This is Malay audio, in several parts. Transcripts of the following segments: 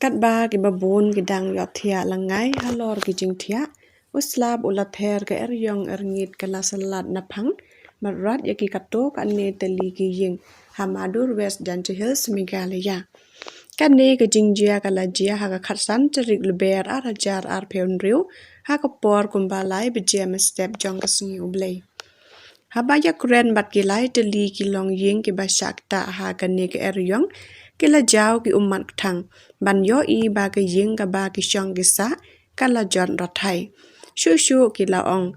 kat ba ki babun ki dang yo thia langai halor ki jing thia uslab ulather ke eryong erngit kala salat na phang marat ya ki katok anne teli ki ying hamadur west danche hills Meghalaya kan ne ke jingjia kala jia ha ka khatsan terik leber ar jar ar peun riu ha ka por kumbalai be jam step jong ka singi ublei habaya kuren bat ki lai teli ki long ying ki ba shakta ha ka ne ke eryong kila jaw ki ummat thang ban yo i ba ke ying ka ba ki shong ki sa kala jon rathai shu shu ki la ong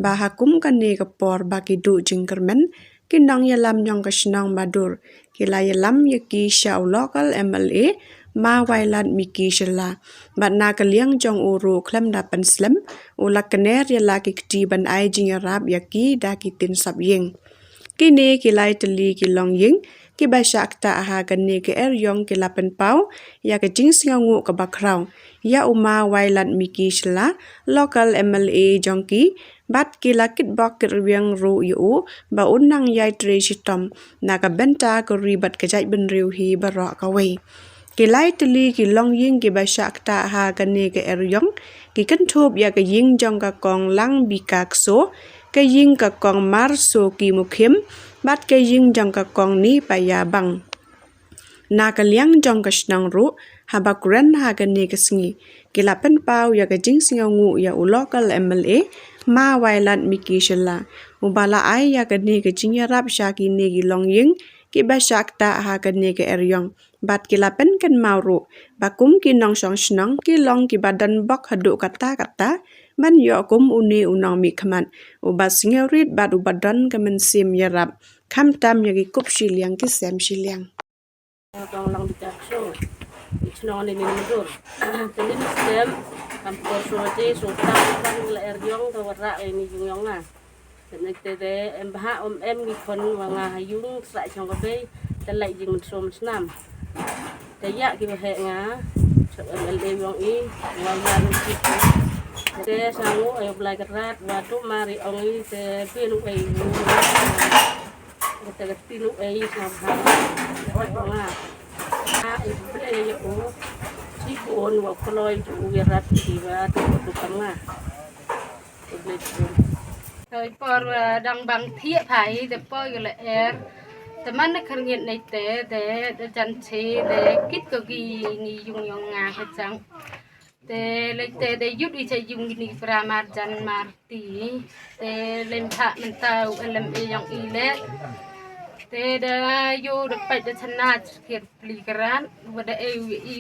ba ha kum ka ne ka por ba ki du jing kermen ki nong ya lam nyong ka shnong madur ki la ya lam ya ki shaw local MLA ma wailan mi ki shla bat na ka liang jong uru klam da pan slam u la kner ya la ki ti ban ai jing rap ya ki da ki tin sap ying ki ne ki lai teli ki long ying ki ba shakta ha kan ne ke eryong ki lapen pau ya ke jing singangu ka bakraw ya uma wailan mi ki shla local MLA jongki bat ki lakit bok riang ru yu ba unang yai tre shitom na ka benta ko ribat ka jai ben riu hi baro ka wei ki lai teli ki long ying ki ba shakta ha kan ne ke eryong ki kan thup ya ke ying jong ka kong lang bi kak so ke ying ka kong mar so ki mukhim bat ke ying jong ka kong ni pa ya bang na ka liang jong ka shnang ru ha ba kuren ha ka ne ka singi ki la pen pau ya ka jing singangu ya u local MLA ma wailan mi ki shla u bala ai ya ka ne ka jing ya rap sha ki ne ki long ying ki ba shakta ha ka ne ka eryong bat ki la pen kan mau ru ba kum ki nong song shnang ki long ki badan bok hadu kata man yo kum uni unong mi khaman u ba singerit bat u badan ka men sim ya rap kham tam ya ki kup shiliang ki sem shiliang Tong lang bitak so ichno ni mindur tani sem kampor so te so ta la eryong ka wara ni jungyong na tani te embaha em mi kon wanga hayung sa chong ka be te lai jing som snam te ya ki he nga so le yong i wa yan ki te sangu ayo blai karat wa tu mari ong i te pinu ai te pinu ai sam ha nga ibu ya ko si kon wa koloi tu wirat di wa tu kanga rồi por đang bằng thiệp phải để por gọi erแต่มันนักเรียนในแต่จันเชแต่คิดก็กีนี่ยุงยองงาเขาจังแต่เลยแต่ยุดอีจะยุงนี่ปรามาจันมาตีแต่เล่นพระมันเตาเล่นยองอีเล็แต่เดอยู่เดไปเดชนะเกียรติปลีกรันว่าเดอี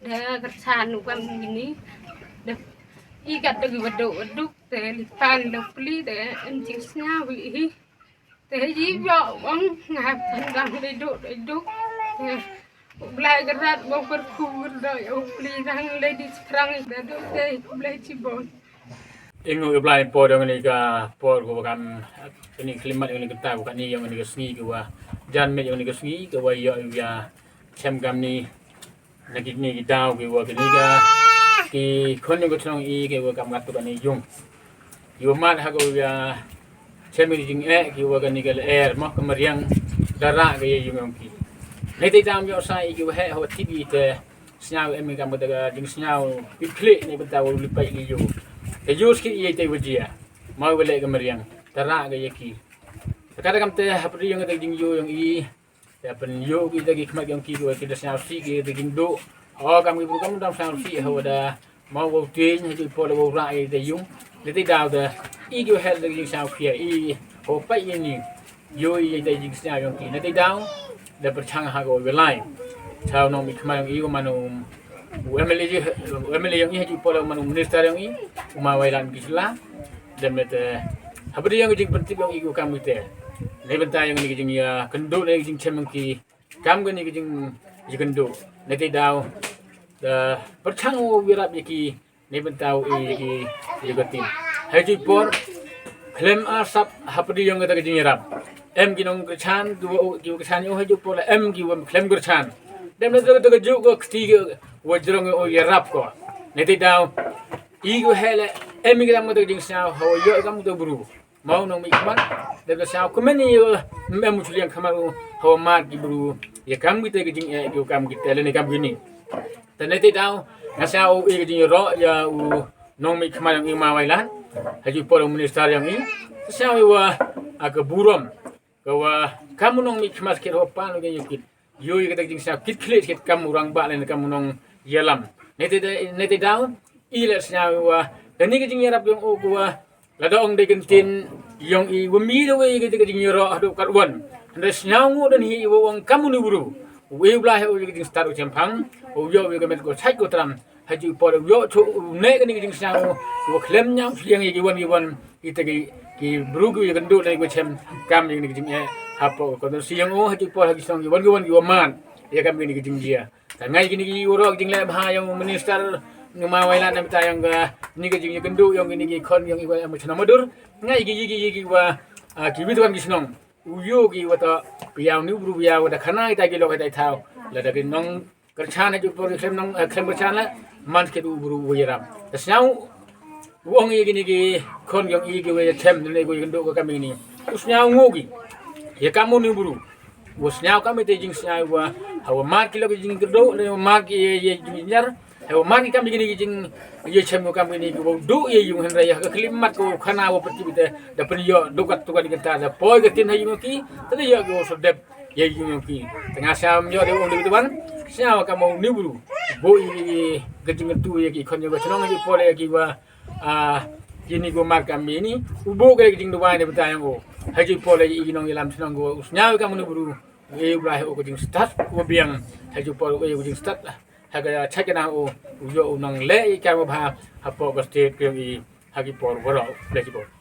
เดกระชานหนูกันอย่างนี้เดอีกัดเดว่าโดดุกแต่ลิปันเดปลีแต่อันจริงสง่าวิแต่ยี่ยอวังงาพันดังได้ดุกบลายกระดาษบอกเปิดคูเลยเอาปลีดังเลยดิสครั้งแต่ดุกแต่บลายจีบอนIngo apply po dong ni ka po ko kan ini klimat ini kita bukan ni yang ini kesni ke wa jan me yang ini kesni ke wa ya ya chem gam ni nakit ni kita ke wa ke ni ka ki kon ni ko chong i ke wa kam gat to ni yung yu mat ha ko ya chem ni jing e ke wa ke ni ke air mo ke mariang dara ke yung yang ki nei te dam yo sai ki wa he ho ti bi te snyau em kam ta jing snyau pi kle ni ba ta wo li pai ni yo te jus ki ye te wajia mau bele ke meriang tara ke yeki kadang kam te hapri yang te ding yo yang i ya pen yo ki te ki khmat yang ki ko ki da sa si ki te ding do o kam ki kam dam sa si ho da mau wo tin hi po lo ra te yung le te dau da i ki hel te ding sa khia i ho pai yin ni yo i te ding sa yang ki le te dau da per chang ha ko we lai chao no mi khma yang i ko manum UMLA yang ini hanya pola manu minister yang ini umawailan kisla dan mete habis yang jing penting yang iku kamu te le bentar yang ni jing ya kendo le jing cemengki kam gani jing kendo le te dau da perchang wirap yaki le bentar i gatin haji por klem asap habis yang kita jing rap em ginong kechan du kechan yo haju pola em gi klem kechan dan itu juga ketiga wajrong o yarap ko neti daw igo hele emigram mo ding sa ho yo gam do bru mau no mi kman de sa ko meni memu chulian kamaru ho ma gi bru ya kam gi te gi jing e gi kam gi tele ni kam gi ni Nanti tahu ngasau i jing ro ya u nong mi kema yang ima wailan haju por minister yang i sao wa aga burom kawa kamu nong mi kema skit hopan ge yukit yo kata jing sa kit klit kit kamu rang ba len kamu nong yalam nanti tahu i le sao wa dan ni jing yarap yang o wa lada ong de gentin yang i wa mi de we ge jing ro adu kat wan dan sao dan hi wong kamu ni buru we blah o jing start u chempang o yo we ga met ko sai ko tram haju por yo chu ne ga ni jing sao wo klem nyang fliang ye wan ite ki brugu ye gandu le ko chem kam ye ni jing e hapo ko no siang o haju por haju song wan man ye kam ni jing dia ta ngai gini ki ro jing le bha yang minister ngma wailan na ta yang ga ni ga jing ye gandu yang ni ki kon yang i wa am chna madur ngai gi wa ki biduan ki snong uyo ki wata piang ni buru ya wata khana ita ki lo ka thau la da nong kerchan ju por klem nong klem kerchan la man ke du buru wiram ta snau wong yi ni ki kon yong yi ki we them ne ko yin do ko kami ni usnyau ngogi ye kamu ni buru usnyau kami te jing snau wa hawa mar ki lo ki jing do le mar ki ye nyar hawa mar ki kami ni jing ye chem ko kami ni ko do ye yung hen raya ka klimat ko khana wa pati bite da pen yo do kat to ka di ta da poi ka tin ha yung ki ta yo ko so dep ye yung ki tengah sam yo de ong de ban sia ka mo ni buru bo i ka jing tu ye ki kon yo ka chnong ye pole ki wa kini ko mar kami ni ubo ka jing do wa ne bata yang ko haji pole i nong ilam chnong ko usnya ka mo ni buru e blah ko jing start ko biang haji pole ko jing start lah haga chakena o uyo nong le i ka mo bha hapo ko state ko i hagi por woro le ki por